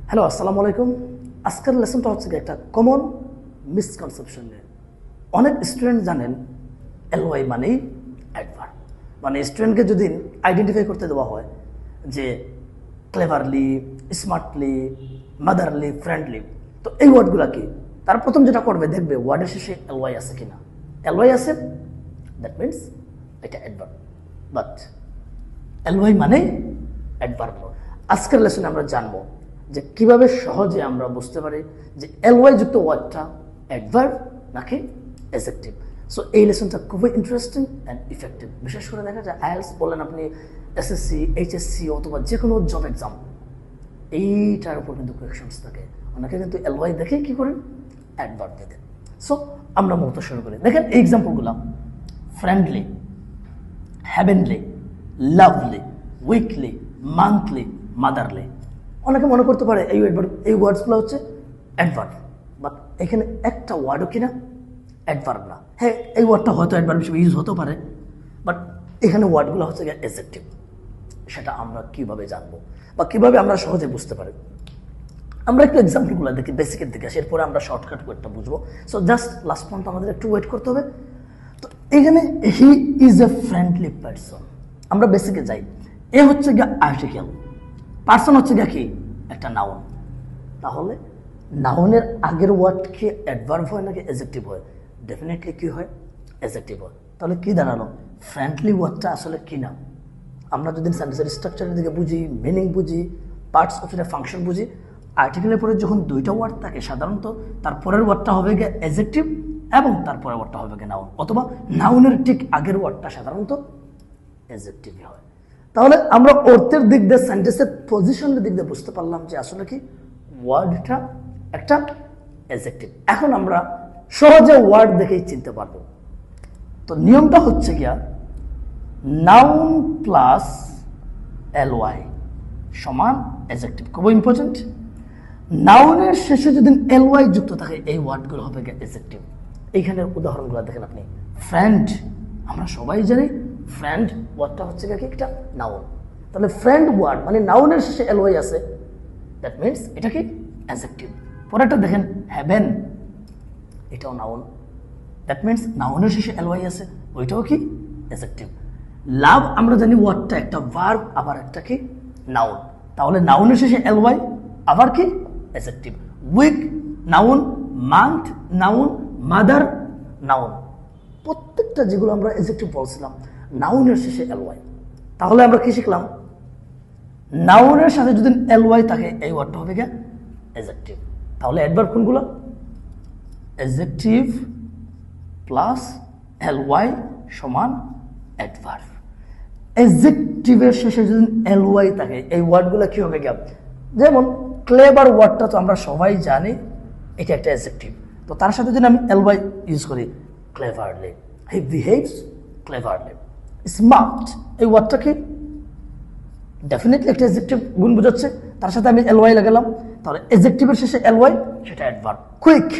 Hello, আসসালামু আলাইকুম। আজকের লেসনটা হচ্ছে একটা কমন মিসকনসেপশন নিয়ে। অনেক স্টুডেন্ট জানেন এলওয়াই মানেই অ্যাডভার্ব, মানে স্টুডেন্টকে যদি আইডেন্টিফাই করতে দেওয়া হয় যে ক্লেভারলি, স্মার্টলি, মাদারলি, ফ্রেন্ডলি, তো এই ওয়ার্ডগুলো কি, তার প্রথম যেটা করবে দেখবে ওয়ার্ডের শেষে এলওয়াই আছে কিনা। এলওয়াই আছে, দ্যাট মিনস এটা অ্যাডভার্ব, বাট এলওয়াই মানেই অ্যাডভার্ব। আজকের লেসনে আমরা জানবো যে কিভাবে সহজে আমরা বুঝতে পারি যে এলওয়াই যুক্ত ওয়ার্ডটা অ্যাডভার্ব নাকি অ্যাডজেক্টিভ। সো এই লেসনটা খুবই ইন্টারেস্টিং অ্যান্ড ইফেক্টিভ। বিশেষ করে দেখা যায় আইএলটিএস বলেন, আপনি এসএসসি, এইচএসসি অথবা যে কোনো জব এক্সাম, এইটার উপর কিন্তু কোয়েশনস থাকে। অনেকে কিন্তু এলওয়াই দেখে কি করেন, অ্যাডভার্ব দিয়ে দেন। সো আমরা মূলত শুরু করি। দেখেন এই এক্সাম্পলগুলো: friendly, heavenly, lovely, weekly, monthly, motherly. অনেকে মনে করতে পারে এই ওয়ার্ডসগুলো হচ্ছে অ্যাডভার্ব, বাট এখানে একটা ওয়ার্ডও কিনা অ্যাডভার্ব না। হ্যাঁ, এই ওয়ার্ডটা হয়তো অ্যাডভার্ব হিসেবে ইউজ হতে পারে, বাট এখানে ওয়ার্ডগুলো হচ্ছে অ্যাডজেক্টিভ। সেটা আমরা কিভাবে জানবো বা কিভাবে আমরা সহজে বুঝতে পারি? আমরা একটু এক্সাম্পলগুলো দেখি, বেসিকের দিকে আসি, এরপরে আমরা শর্টকাট ওয়ার্ডটা বুঝবো। সো জাস্ট লাস্ট পর্যন্ত আমাদের একটু ওয়েট করতে হবে। তো এখানে he is a friendly person, আমরা বেসিকে যাই। এ হচ্ছে গিয়ে আর্টিকেল, পারসন হচ্ছে গিয়ে কি একটা নাউন। তাহলে নাউনের আগের ওয়ার্ড কি অ্যাডভার্ব হয় নাকি অ্যাডজেক্টিভ হয়? ডেফিনেটলি কি হয়, অ্যাডজেক্টিভ হয়। তাহলে কি দাঁড়ালো, ফ্রেন্ডলি ওয়ার্ডটা আসলে কি না? আমরা যদি সেন্টেন্সের স্ট্রাকচারের দিকে বুঝি, মিনিং বুঝি, পার্টস অফ এর ফাংশন বুঝি, আর্টিকেলের পরে যখন দুইটা ওয়ার্ড থাকে সাধারণত তার পরের ওয়ার্ডটা হবে গিয়ে অ্যাডজেক্টিভ এবং তারপরের ওয়ার্ডটা হবে গিয়ে নাউন, অথবা নাউনের ঠিক আগের ওয়ার্ডটা সাধারণত অ্যাডজেক্টিভই হয়। তাহলে আমরা অর্থের দিক দিয়ে, সেন্টেন্সের পজিশনের দিক দিয়ে বুঝতে পারলাম যে আসলে কি ওয়ার্ডটা একটা অ্যাডজেক্টিভ। এখন আমরা সহজে ওয়ার্ড দেখেই চিনতে পারবো। তো নিয়মটা হচ্ছে গিয়া নাউন প্লাস এলওয়াই সমান অ্যাডজেক্টিভ। খুব ইম্পর্টেন্ট। নাউনের শেষে যদি এলওয়াই যুক্ত থাকে এই ওয়ার্ডগুলো হবে গিয়া অ্যাডজেক্টিভ। এইখানের উদাহরণগুলো দেখেন আপনি। ফ্রেন্ড, আমরা সবাই জানি ফ্রেন্ড ওয়ার্ডটা হচ্ছে কি একটা নাউন। তাহলে ফ্রেন্ড ওয়ার্ড মানে নাউনের শেষে এলওয়াই আছে, দ্যাট মিনস এটা কি অ্যাডজেক্টিভ। পরেরটা দেখেন হ্যাভেন, এটাও নাউন, দ্যাট মিনস নাউনের শেষে এলওয়াই আছে, ওইটাও কি অ্যাডজেক্টিভ। লাভ, আমরা জানি ওয়ার্ডটা একটা ভার্ব আবার একটা কি নাউন, তাহলে নাউনের শেষে এলওয়াই আবার কি adjective. Week noun, month noun, mother noun, প্রত্যেকটা যেগুলো আমরা অ্যাডজেক্টিভ বলছিলাম নাউনের শেষে এলওয়াই। তাহলে আমরা কি শিখলাম, নাউনের সাথে যদি এলওয়াই থাকে এই ওয়ার্ডটা হবে গিয়ে অ্যাডজেক্টিভ। তাহলে অ্যাডভার্ব কোনগুলো, অ্যাডজেক্টিভ প্লাস এলওয়াই সমান অ্যাডভার্ব। অ্যাডজেক্টিভের শেষে যদি এলওয়াই থাকে এই ওয়ার্ডগুলো কি হবে গিয়ে, যেমন ক্লেভার ওয়ার্ডটা তো আমরা সবাই জানি এটা একটা অ্যাডজেক্টিভ। তো তার সাথে যদি আমি এলওয়াই ইউজ করি, ক্লেভারলি, হি বিহেভস ক্লেভারলি। স্মার্ট, এই ওয়ার্ডটা কি ডেফিনেটলি একটা অ্যাডজেক্টিভ গুণ বোঝাচ্ছে, তার সাথে আমি এলওয়াই লাগালাম, তাহলে অ্যাডজেক্টিভের শেষে এলওয়াই সেটা অ্যাডভার্ব। কুইক,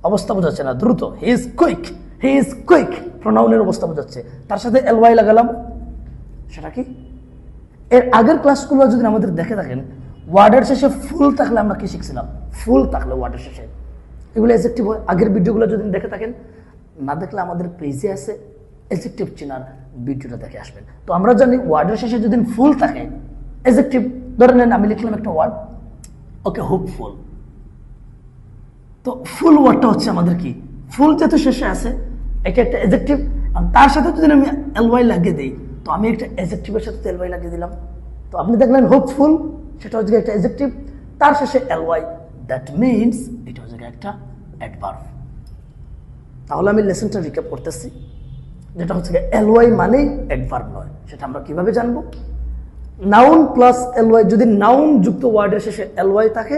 অবস্থা বোঝাচ্ছে না, দ্রুত, he is quick, he is quick প্রোনাউনের অবস্থা বোঝাচ্ছে, তার সাথে এলওয়াই লাগালাম, সেটা কি। এর আগের ক্লাসগুলো যদি আমাদের দেখে থাকেন, ওয়ার্ডের শেষে ফুল থাকলে আমরা কি শিখছিলাম, ফুল থাকলে ওয়ার্ডের শেষে এগুলো অ্যাডজেক্টিভ হয়। আগের ভিডিওগুলো যদি দেখে থাকেন, না দেখলে আমাদের পেজে আছে অ্যাডজেক্টিভ চেনার ভিডিওটা দেখে আসবেন। তো আমরা জানি ওয়ার্ডের শেষে যদি ফুল থাকে অ্যাডজেক্টিভ। ধরে নেন আমি লিখলাম একটা ওয়ার্ড, ওকে হোপফুল, তো ফুল ওয়ার্ডটা হচ্ছে আমাদের কি, ফুল যেহেতু শেষে আছে এটা একটা অ্যাডজেক্টিভ, তার সাথে যদি আমি এলওয়াই লাগিয়ে দিই, তো আমি একটা অ্যাডজেক্টিভের সাথে এলওয়াই লাগিয়ে দিলাম। তো আপনি দেখলেন হোপফুল, সেটা হচ্ছে একটা অ্যাডজেক্টিভ, তার শেষে এলওয়াই, দ্যাট মিনস এটা হচ্ছে একটা অ্যাডভার্ব। তাহলে আমি লেসনটা রিক্যাপ করতেছি, যেটা হচ্ছে এলওয়াই মানেই অ্যাডভার্ব নয়। সেটা আমরা কিভাবে জানবো, নাউন প্লাস এলওয়াই, যদি নাউন যুক্ত ওয়ার্ডের শেষে এলওয়াই থাকে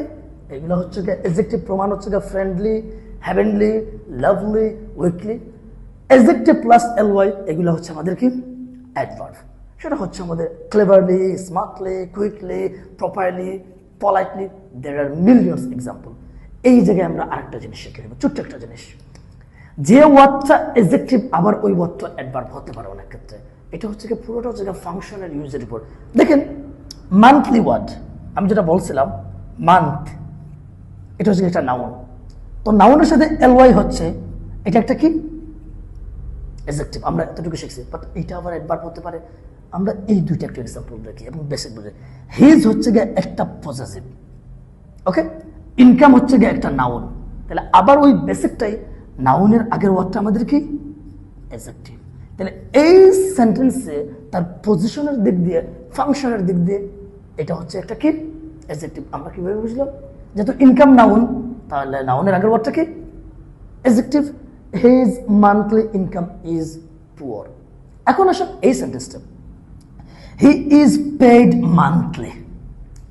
এগুলো হচ্ছে অ্যাডজেক্টিভ। প্রমাণ হচ্ছে friendly, heavenly, lovely, weekly. Adjective plus L এগুলো হচ্ছে আমাদের কি অ্যাডভার্ব। সেটা হচ্ছে আমাদের cleverly, smartly, quickly, properly, politely, there are millions example. এই জায়গায় আমরা আরেকটা জিনিস শিখে নেব, ছোট্ট একটা জিনিস, যে ওয়ার্ডটা অ্যাডজেক্টিভ আবার ওই ওয়ার্ডটা অ্যাডভার্ব হতে পারে অনেক ক্ষেত্রে। এটা হচ্ছে পুরোটা হচ্ছে ফাংশনাল ইউজের উপর। দেখেন মান্থলি ওয়ার্ড, আমি যেটা বলছিলাম মান্থ, এটা হচ্ছে একটা নাউন। তো নাউনের সাথে এলওয়াই হচ্ছে, এটা একটা কি অ্যাডজেক্টিভ, আমরা এতটুকু শিখছি। বাট এটা আবার অ্যাডভার্ব হতে পারে। আমরা এই দুইটা একটা এক্সাম্পল দেখি এবং বেসিক বুঝে। হিজ হচ্ছে গিয়ে একটা পজেসিভ, ওকে। ইনকাম হচ্ছে গিয়ে একটা নাউন। তাহলে আবার ওই বেসিকটাই, নাউনের আগের ওয়ার্ডটা আমাদের কি অ্যাডজেক্টিভ। তাহলে এই সেন্টেন্সে তার পজিশনের দিক দিয়ে, ফাংশনের দিক দিয়ে এটা হচ্ছে একটা কি অ্যাডজেক্টিভ। আমরা কিভাবে বুঝলাম? যেহেতু ইনকাম নাউন, তাহলে নাউনের আগের ওয়ার্ডটা কি adjective. His monthly income is poor. এখন আসুন এই সেন্টেন্সটা, হি ইজ পেইড মান্থলি।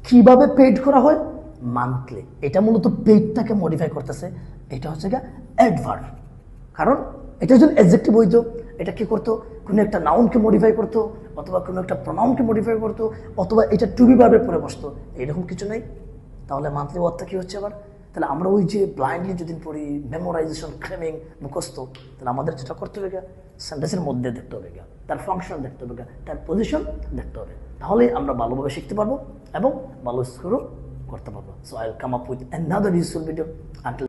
কিভাবে পেইড করা হয়? মান্থলি। এটা মূলত পেইডটাকে মডিফাই করতেছে। এটা হচ্ছে গিয়ে অ্যাডভার্ব। কারণ এটা যদি অ্যাডজেক্টিভ হইতো, এটা কি করতো? কোনো একটা নাউনকে মডিফাই করতো, অথবা কোনো একটা প্রনাউনকে মডিফাই করতো, অথবা এটা টু বি ভার্বের পরে বসতো। এরকম কিছু নেই। তাহলে মান্থলি ওয়ার্ডটা কি হচ্ছে আবার? তাহলে আমরা ওই যে ব্লাইন্ডলি যদি পড়ি, মেমোরাইজেশন, ক্লেমিং, মুখস্থ, তাহলে আমাদের যেটা করতে হবে গা, সেন্টেন্সের মধ্যে দেখতে হবে গা, তার ফাংশন দেখতে হবে গা, তার পজিশন দেখতে হবে। তাহলে আমরা ভালোভাবে শিখতে পারবো এবং ভালো স্কোরও করতে পারবো। So I will come up with another useful video. Until